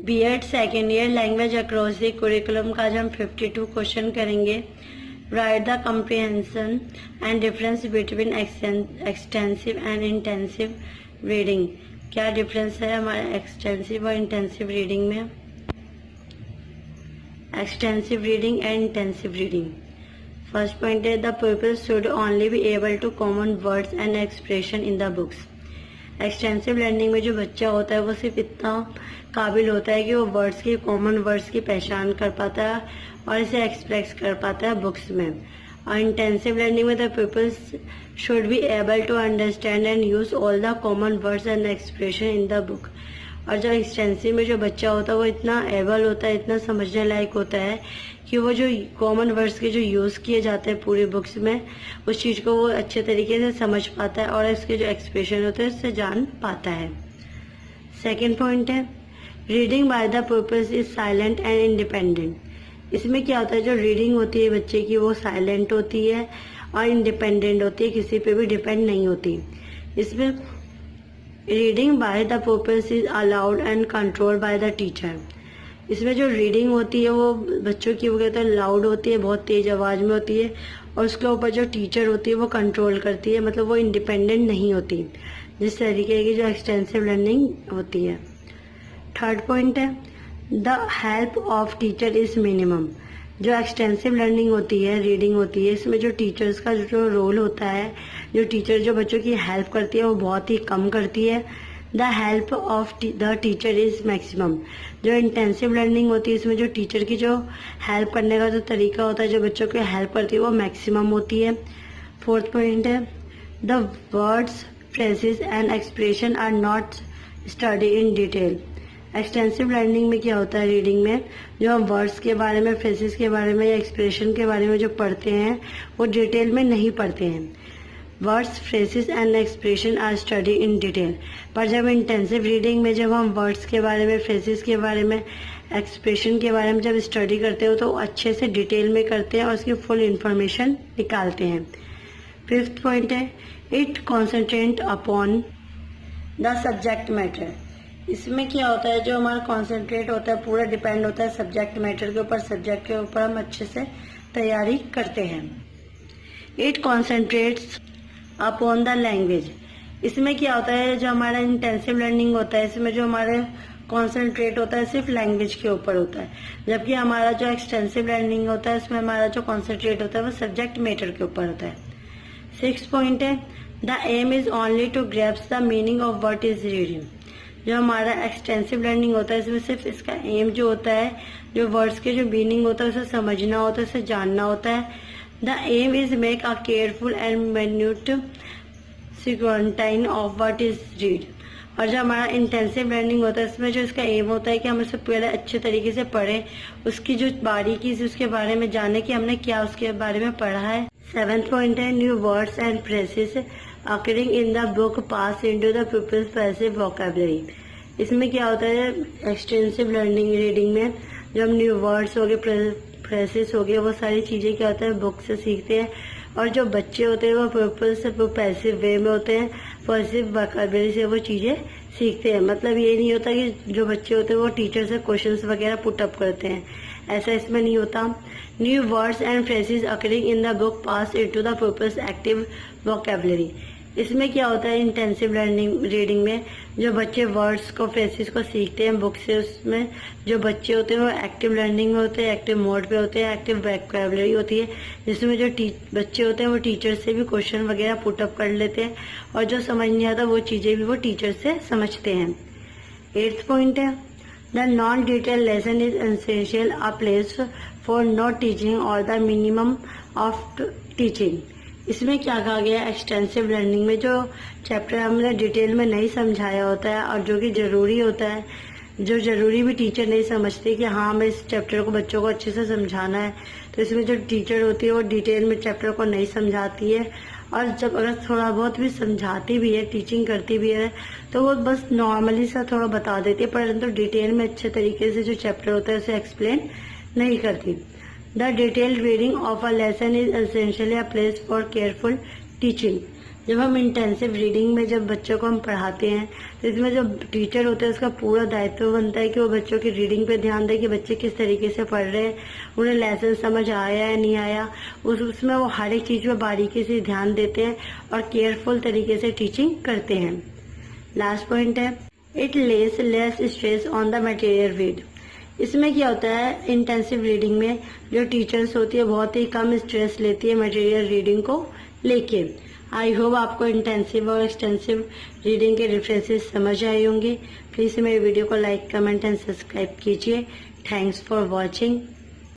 BEd second year language across the curriculum का आज हम 52 क्वेश्चन करेंगे। Write the comprehension and difference between extensive and intensive reading. क्या difference है हमारे एक्सटेंसिव और इंटेंसिव रीडिंग में? Extensive reading and intensive reading. First point है the people should only be able to common words and expression in the books. Extensive learning में जो बच्चा होता है वो सिर्फ इतना काबिल होता है कि वो वर्ड्स की कॉमन वर्ड्स की पहचान कर पाता है और इसे एक्सप्रेस कर पाता है बुक्स में। और इंटेंसिव लर्निंग में the people's should be able to understand and use all the common words and expression in the book. और जो एक्सटेंसिव में जो बच्चा होता है वो इतना एबल होता है, इतना समझने लायक होता है कि वो जो कॉमन वर्ड्स के जो यूज़ किए जाते हैं पूरी बुक्स में उस चीज़ को वो अच्छे तरीके से समझ पाता है और इसके जो एक्सप्रेशन होते हैं उससे जान पाता है। सेकेंड पॉइंट है reading by the purpose is silent and independent. इसमें क्या होता है जो रीडिंग होती है बच्चे की वो साइलेंट होती है और इंडिपेंडेंट होती है, किसी पे भी डिपेंड नहीं होती। इसमें reading by the purpose is allowed and controlled by the teacher. इसमें जो रीडिंग होती है वो बच्चों की वो कहते हैं लाउड होती है, बहुत तेज आवाज में होती है और उसके ऊपर जो टीचर होती है वो कंट्रोल करती है, मतलब वो इंडिपेंडेंट नहीं होती जिस तरीके की जो एक्सटेंसिव लर्निंग होती है। थर्ड पॉइंट है the help of teacher is minimum. जो एक्सटेंसिव लर्निंग होती है, रीडिंग होती है, इसमें जो टीचर्स का जो रोल होता है, जो टीचर जो बच्चों की हेल्प करती है वो बहुत ही कम करती है। The help of the teacher is maximum. जो इंटेंसिव लर्निंग होती है इसमें जो टीचर की जो हेल्प करने का जो तरीका होता है, जो बच्चों को हेल्प करती है वो मैक्सिमम होती है। फोर्थ पॉइंट है the words phrases and expression are not study in detail. Extensive learning में क्या होता है रीडिंग में जो हम वर्ड्स के बारे में, फ्रेजेस के बारे में या एक्सप्रेशन के बारे में जो पढ़ते हैं वो डिटेल में नहीं पढ़ते हैं। Words phrases and expression are study in detail. पर जब इंटेंसिव रीडिंग में जब हम वर्ड्स के बारे में, फ्रेजेस के बारे में, एक्सप्रेशन के बारे में जब स्टडी करते हो तो अच्छे से डिटेल में करते हैं और उसकी फुल इंफॉर्मेशन निकालते हैं। फिफ्थ पॉइंट है it concentrate upon the subject matter. इसमें क्या होता है जो हमारा कॉन्सेंट्रेट होता है पूरा डिपेंड होता है सब्जेक्ट मैटर के ऊपर, सब्जेक्ट के ऊपर हम अच्छे से तैयारी करते हैं। It concentrates upon the language. इसमें क्या होता है जो हमारा इंटेंसिव लर्निंग होता है इसमें जो हमारे कॉन्सेंट्रेट होता है सिर्फ लैंग्वेज के ऊपर होता है, जबकि हमारा जो एक्सटेंसिव लर्निंग होता है इसमें हमारा जो कॉन्सेंट्रेट होता है वो सब्जेक्ट मैटर के ऊपर होता है। सिक्स्थ पॉइंट है the aim is only to grasp the meaning of what is reading. जो हमारा एक्सटेंसिव लर्निंग होता है इसमें सिर्फ इसका एम जो होता है जो वर्ड्स के जो मीनिंग होता है उसे समझना होता है, उसे जानना होता है। The aim is make a careful and minute sequencing of what is read. और जो हमारा इंटेंसिव लर्निंग होता है इसमें जो इसका एम होता है कि हम उसे पहले अच्छे तरीके से पढ़ें, उसकी जो बारीकी से उसके बारे में जाने कि हमने क्या उसके बारे में पढ़ा है। सेवेंथ पॉइंट है new words and phrases occurring in the book pass into the pupil's passive vocabulary। इसमें क्या होता है एक्सटेंसिव लर्निंग रीडिंग में जो हम न्यू वर्ड्स हो गए, फ्रेजेस हो गए, वो सारी चीजें क्या होता है बुक से सीखते हैं और जो बच्चे होते हैं वो पर्पल से वो पैसिव वे में होते हैं, पैसिव वोकैबुलरी से वो चीजें सीखते हैं। मतलब ये नहीं होता कि जो बच्चे होते हैं वो टीचर से क्वेश्चंस वगैरह पुट अप करते हैं, ऐसा इसमें नहीं होता। New words and phrases occurring in the book pass into the purpose active vocabulary. इसमें क्या होता है इंटेंसिव लर्निंग रीडिंग में जो बच्चे वर्ड्स को, फ्रेजेस को सीखते हैं बुक से, उसमें जो बच्चे होते हैं वो एक्टिव लर्निंग में होते हैं, एक्टिव मोड पे होते हैं, एक्टिव वोकैबुलरी होती है जिसमें जो बच्चे होते हैं वो टीचर से भी क्वेश्चन वगैरह पुट अप कर लेते हैं और जो समझ नहीं आता वो चीजें भी वो टीचर से समझते हैं। एट्थ पॉइंट है the non detail lesson is essential a place for not teaching और द मिनिमम ऑफ टीचिंग। इसमें क्या कहा गया है एक्सटेंसिव लर्निंग में जो चैप्टर हमने डिटेल में नहीं समझाया होता है और जो कि जरूरी होता है, जो जरूरी भी टीचर नहीं समझते कि हाँ हमें इस चैप्टर को बच्चों को अच्छे से समझाना है, तो इसमें जो टीचर होती है वो डिटेल में चैप्टर को नहीं समझाती है और जब अगर थोड़ा बहुत भी समझाती भी है, टीचिंग करती भी है तो वो बस नॉर्मली सा थोड़ा बता देती है, परंतु डिटेल में अच्छे तरीके से जो चैप्टर होता है उसे एक्सप्लेन नहीं करती। The detailed reading of a lesson is essentially a place for careful teaching। जब हम इंटेंसिव रीडिंग में जब बच्चों को हम पढ़ाते हैं तो इसमें जो टीचर होता है उसका पूरा दायित्व बनता है कि वो बच्चों की रीडिंग पे ध्यान दे कि बच्चे किस तरीके से पढ़ रहे हैं, उन्हें लेसन समझ आया या नहीं आया, उसमें वो हर एक चीज़ में बारीकी से ध्यान देते हैं और केयरफुल तरीके से टीचिंग करते हैं। लास्ट पॉइंट है it less less stress on the material read. इसमें क्या होता है, इंटेंसिव रीडिंग में जो टीचर्स होती है बहुत ही कम स्ट्रेस लेती है मटेरियल रीडिंग को लेके। आई होप आपको इंटेंसिव और एक्सटेंसिव रीडिंग के डिफरेंसेस समझ आए होंगे। प्लीज़ मेरे वीडियो को लाइक, कमेंट एंड सब्सक्राइब कीजिए। Thanks for watching.